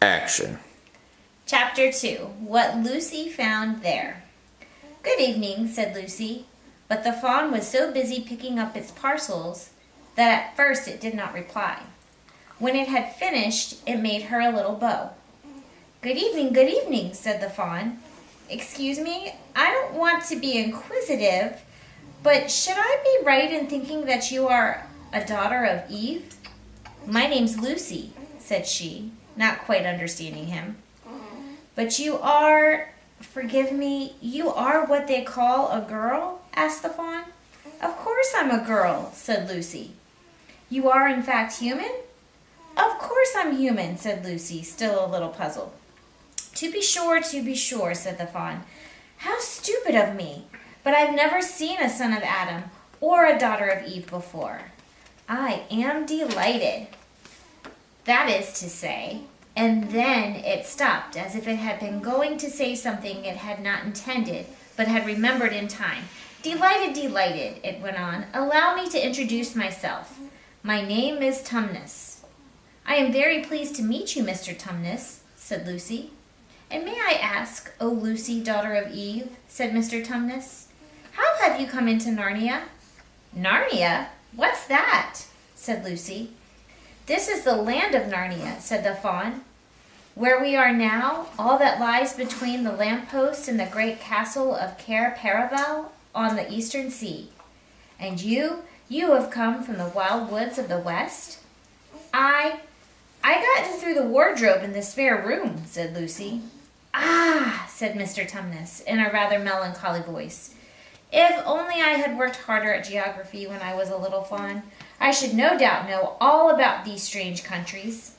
Action. Chapter 2. What Lucy Found There. "Good evening," said Lucy, but the fawn was so busy picking up its parcels that at first it did not reply. When it had finished, it made her a little bow. Good evening," said the fawn. "Excuse me, I don't want to be inquisitive, but should I be right in thinking that you are a daughter of Eve?" "My name's Lucy," said she, not quite understanding him. "But you are, forgive me, you are what they call a girl?" asked the fawn. "Of course I'm a girl," said Lucy. "You are in fact human?" "Of course I'm human," said Lucy, still a little puzzled. To be sure, said the fawn. "How stupid of me! But I've never seen a son of Adam or a daughter of Eve before. I am delighted." That is to say, and then it stopped, as if it had been going to say something it had not intended, but had remembered in time. Delighted, it went on. "Allow me to introduce myself. My name is Tumnus." "I am very pleased to meet you, Mr. Tumnus," said Lucy. "And may I ask, O Lucy, daughter of Eve," said Mr. Tumnus, "how have you come into Narnia?" "Narnia? What's that?" said Lucy. "This is the land of Narnia," said the fawn. "Where we are now, all that lies between the lamppost and the great castle of Cair Paravel on the eastern sea. And you have come from the wild woods of the west?" I got in through the wardrobe in the spare room," said Lucy. "Ah," said Mr. Tumnus, in a rather melancholy voice. "If only I had worked harder at geography when I was a little fawn, I should no doubt know all about these strange countries."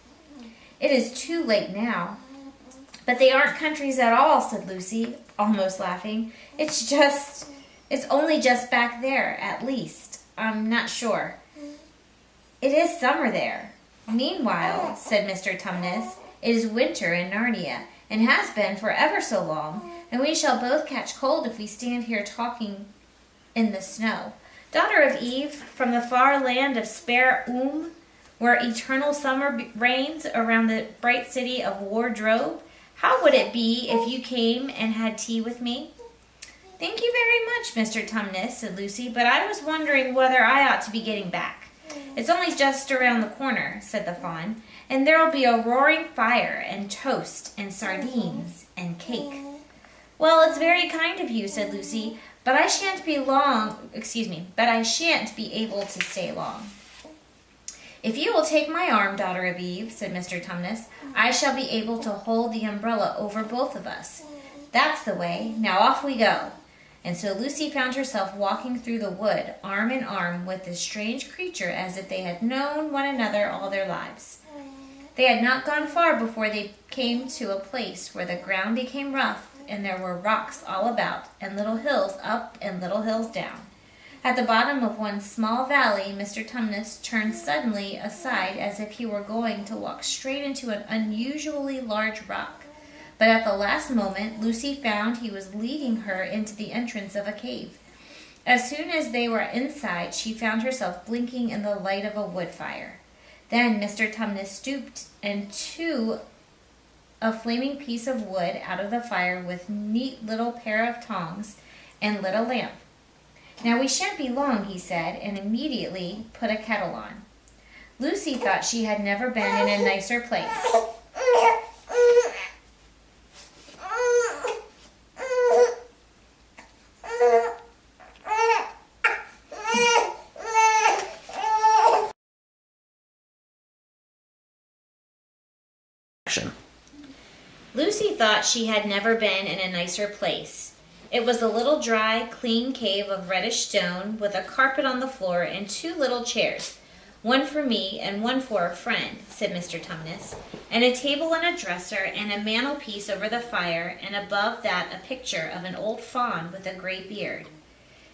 "It is too late now." "But they aren't countries at all," said Lucy, almost laughing. It's only just back there, at least. I'm not sure. It is summer there. Meanwhile," said Mr. Tumnus, "it is winter in Narnia, and has been for ever so long, and we shall both catch cold if we stand here talking in the snow. Daughter of Eve, from the far land of Spare where eternal summer reigns around the bright city of Wardrobe, how would it be if you came and had tea with me?" "Thank you very much, Mr. Tumnus," said Lucy, "but I was wondering whether I ought to be getting back." "It's only just around the corner," said the fawn, "and there'll be a roaring fire and toast and sardines and cake." "Well, it's very kind of you," said Lucy, but I shan't be able to stay long." "If you will take my arm, daughter of Eve," said Mr. Tumnus, "I shall be able to hold the umbrella over both of us. That's the way. Now off we go." And so Lucy found herself walking through the wood, arm in arm with this strange creature, as if they had known one another all their lives. They had not gone far before they came to a place where the ground became rough, and there were rocks all about, and little hills up and little hills down. At the bottom of one small valley, Mr. Tumnus turned suddenly aside as if he were going to walk straight into an unusually large rock. But at the last moment, Lucy found he was leading her into the entrance of a cave. As soon as they were inside, she found herself blinking in the light of a wood fire. Then Mr. Tumnus stooped and took a flaming piece of wood out of the fire with neat little pair of tongs and lit a lamp. "Now we shan't be long," he said, and immediately put a kettle on. Lucy thought she had never been in a nicer place. Action. Lucy thought she had never been in a nicer place. It was a little dry, clean cave of reddish stone with a carpet on the floor and two little chairs, one for me and one for a friend, said Mr. Tumnus, and a table and a dresser and a mantelpiece over the fire, and above that a picture of an old fawn with a gray beard.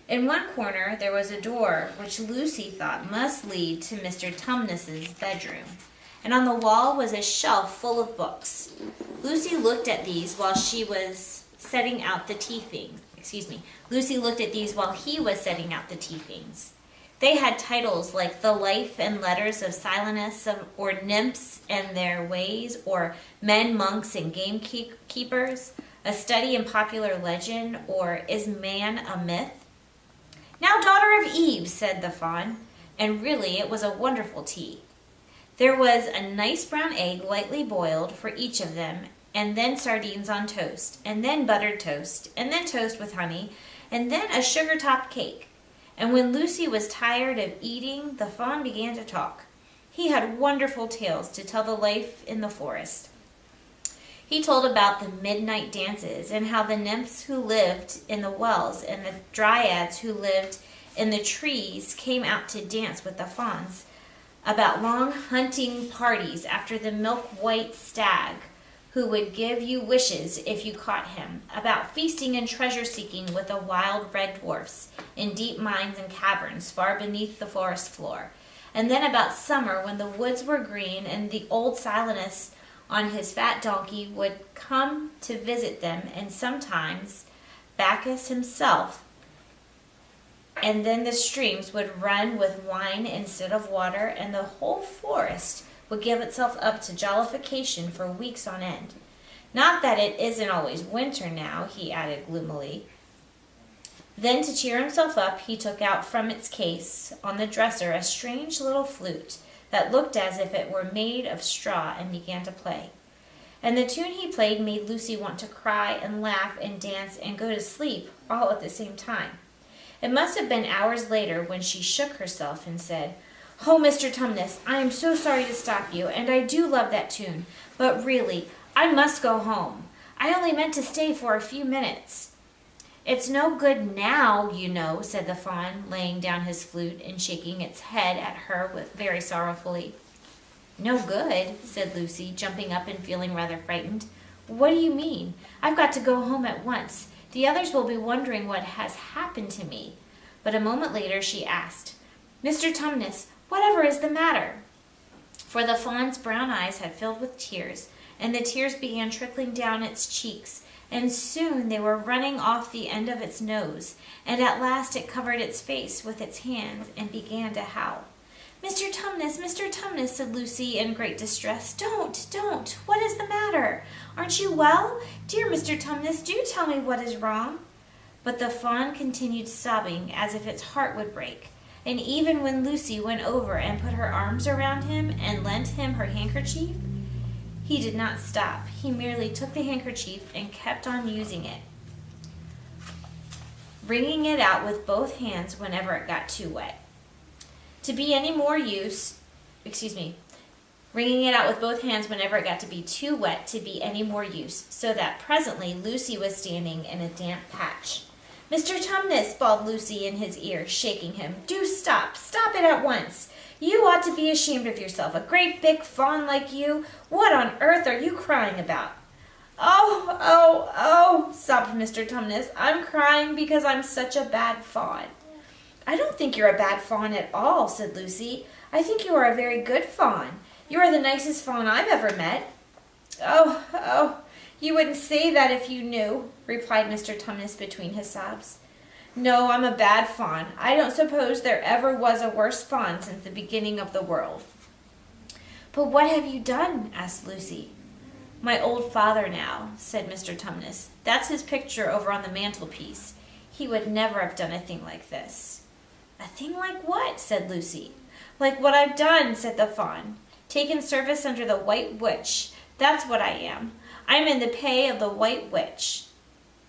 In one corner there was a door which Lucy thought must lead to Mr. Tumnus's bedroom, and on the wall was a shelf full of books. Lucy looked at these while he was setting out the tea things. They had titles like The Life and Letters of Silenus, or Nymphs and Their Ways, or Men, Monks, and Gamekeepers, A Study in Popular Legend, or Is Man a Myth? "Now, daughter of Eve," said the fawn, and really it was a wonderful tea. There was a nice brown egg lightly boiled for each of them, and then sardines on toast, and then buttered toast, and then toast with honey, and then a sugar-topped cake. And when Lucy was tired of eating, the fawn began to talk. He had wonderful tales to tell the life in the forest. He told about the midnight dances, and how the nymphs who lived in the wells and the dryads who lived in the trees came out to dance with the fawns, about long hunting parties after the milk-white stag who would give you wishes if you caught him, about feasting and treasure-seeking with the wild red dwarfs in deep mines and caverns far beneath the forest floor, and then about summer when the woods were green and the old Silenus on his fat donkey would come to visit them, and sometimes Bacchus himself. And then the streams would run with wine instead of water, and the whole forest would give itself up to jollification for weeks on end. Not that it isn't always winter now, he added gloomily. Then, to cheer himself up, he took out from its case on the dresser a strange little flute that looked as if it were made of straw, and began to play. And the tune he played made Lucy want to cry and laugh and dance and go to sleep all at the same time. It must have been hours later when she shook herself and said, "Oh, Mr. Tumnus, I am so sorry to stop you, and I do love that tune, but really, I must go home. I only meant to stay for a few minutes." "It's no good now, you know," said the fawn, laying down his flute and shaking its head at her very sorrowfully. "No good," said Lucy, jumping up and feeling rather frightened. "What do you mean? I've got to go home at once. The others will be wondering what has happened to me." But a moment later she asked, "Mr. Tumnus, whatever is the matter?" For the fawn's brown eyes had filled with tears, and the tears began trickling down its cheeks, and soon they were running off the end of its nose, and at last it covered its face with its hands and began to howl. Mr. Tumnus," said Lucy in great distress. Don't! What is the matter? Aren't you well? Dear Mr. Tumnus, do tell me what is wrong." But the fawn continued sobbing as if its heart would break, and even when Lucy went over and put her arms around him and lent him her handkerchief, he did not stop. He merely took the handkerchief and kept on using it, wringing it out with both hands whenever it got too wet. Wringing it out with both hands whenever it got to be too wet to be any more use, so that presently Lucy was standing in a damp patch. "Mr. Tumnus," bawled Lucy in his ear, shaking him, "do stop! Stop it at once! You ought to be ashamed of yourself, a great big fawn like you! What on earth are you crying about?" Oh, sobbed Mr. Tumnus. "I'm crying because I'm such a bad fawn." "I don't think you're a bad fawn at all," said Lucy. "I think you are a very good fawn. You are the nicest fawn I've ever met." Oh, you wouldn't say that if you knew," replied Mr. Tumnus between his sobs. "No, I'm a bad fawn. I don't suppose there ever was a worse fawn since the beginning of the world." "But what have you done?" asked Lucy. "My old father now," said Mr. Tumnus. "That's his picture over on the mantelpiece. He would never have done a thing like this." "A thing like what?" said Lucy. "Like what I've done," said the fawn. "Taken service under the White Witch. That's what I am. I'm in the pay of the White Witch."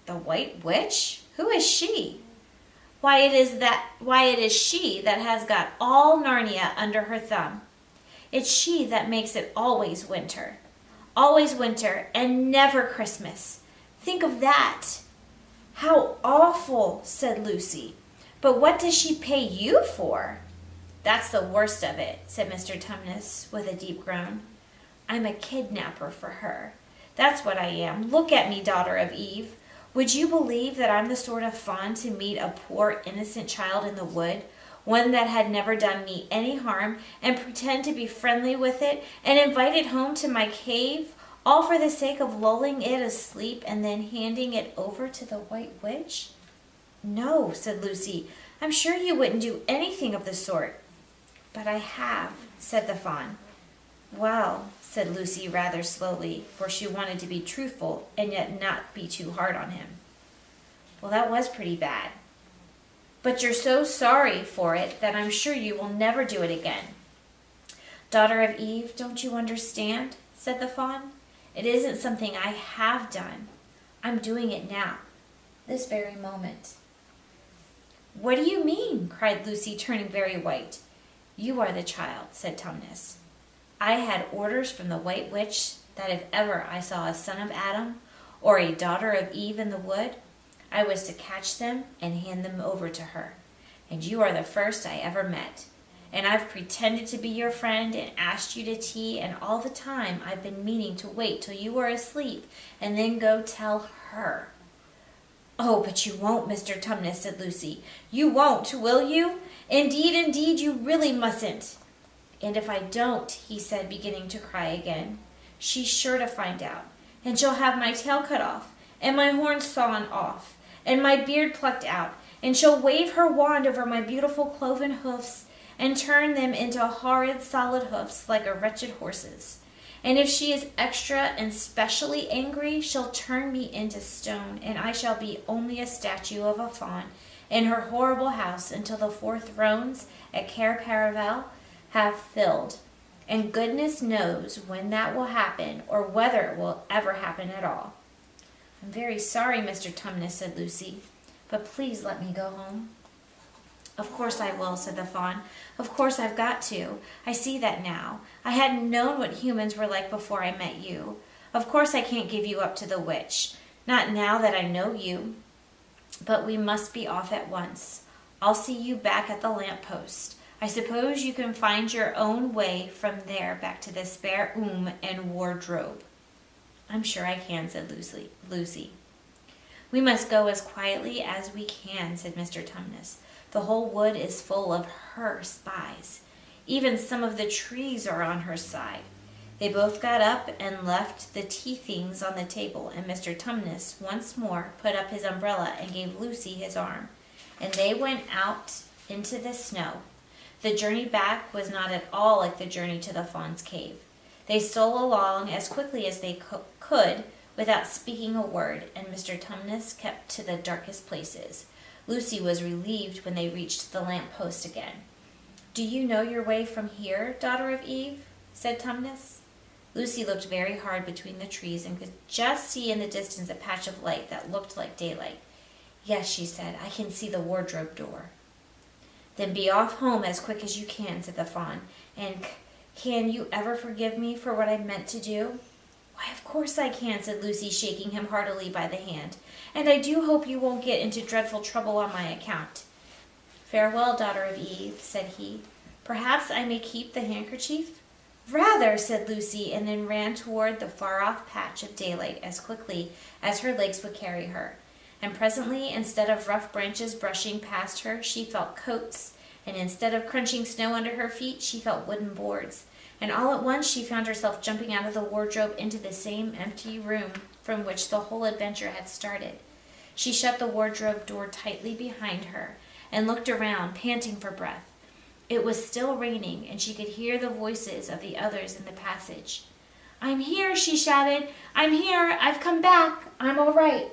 "The White Witch? Who is she?" Why, it is she that has got all Narnia under her thumb. It's she that makes it always winter. Always winter and never Christmas. Think of that." "How awful," said Lucy. "But what does she pay you for?" "That's the worst of it," said Mr. Tumnus with a deep groan. "I'm a kidnapper for her. That's what I am. Look at me, daughter of Eve. Would you believe that I'm the sort of fawn to meet a poor innocent child in the wood, one that had never done me any harm, and pretend to be friendly with it, and invite it home to my cave, all for the sake of lulling it asleep and then handing it over to the White Witch?" "No," said Lucy. I'm sure you wouldn't do anything of the sort. But I have, said the fawn. Well, said Lucy rather slowly, for she wanted to be truthful and yet not be too hard on him. Well, that was pretty bad. But you're so sorry for it that I'm sure you will never do it again. Daughter of Eve, don't you understand? Said the fawn. It isn't something I have done. I'm doing it now, this very moment. What do you mean? Cried Lucy, turning very white. You are the child, said Tumnus. I had orders from the White Witch that if ever I saw a son of Adam or a daughter of Eve in the wood, I was to catch them and hand them over to her. And you are the first I ever met. And I've pretended to be your friend and asked you to tea, and all the time I've been meaning to wait till you were asleep and then go tell her. Oh, but you won't, Mr. Tumnus, said Lucy. You won't, will you? Indeed, you really mustn't. And if I don't, he said, beginning to cry again, she's sure to find out, and she'll have my tail cut off, and my horns sawn off, and my beard plucked out, and she'll wave her wand over my beautiful cloven hoofs, and turn them into horrid solid hoofs like a wretched horse's. And if she is extra and specially angry, she'll turn me into stone, and I shall be only a statue of a fawn in her horrible house until the 4 thrones at Cair Paravel have filled. And goodness knows when that will happen, or whether it will ever happen at all. I'm very sorry, Mr. Tumnus, said Lucy, but please let me go home. Of course I will, said the fawn. Of course I've got to. I see that now. I hadn't known what humans were like before I met you. Of course I can't give you up to the witch. Not now that I know you. But we must be off at once. I'll see you back at the lamp-post. I suppose you can find your own way from there back to the spare and wardrobe. I'm sure I can, said Lucy. We must go as quietly as we can, said Mr. Tumnus. The whole wood is full of her spies. Even some of the trees are on her side. They both got up and left the tea things on the table, and Mr. Tumnus once more put up his umbrella and gave Lucy his arm, and they went out into the snow. The journey back was not at all like the journey to the fawn's cave. They stole along as quickly as they could without speaking a word, and Mr. Tumnus kept to the darkest places. Lucy was relieved when they reached the lamp-post again. Do you know your way from here, daughter of Eve? Said Tumnus. Lucy looked very hard between the trees and could just see in the distance a patch of light that looked like daylight. Yes, she said, I can see the wardrobe door. Then be off home as quick as you can, said the fawn. And can you ever forgive me for what I meant to do? Why, of course I can, said Lucy, shaking him heartily by the hand. And I do hope you won't get into dreadful trouble on my account. Farewell, daughter of Eve, said he. Perhaps I may keep the handkerchief? Rather, said Lucy, and then ran toward the far-off patch of daylight as quickly as her legs would carry her. And presently, instead of rough branches brushing past her, she felt coats, and instead of crunching snow under her feet, she felt wooden boards. And all at once she found herself jumping out of the wardrobe into the same empty room from which the whole adventure had started. She shut the wardrobe door tightly behind her and looked around, panting for breath. It was still raining, and she could hear the voices of the others in the passage. I'm here, she shouted. I'm here. I've come back. I'm all right.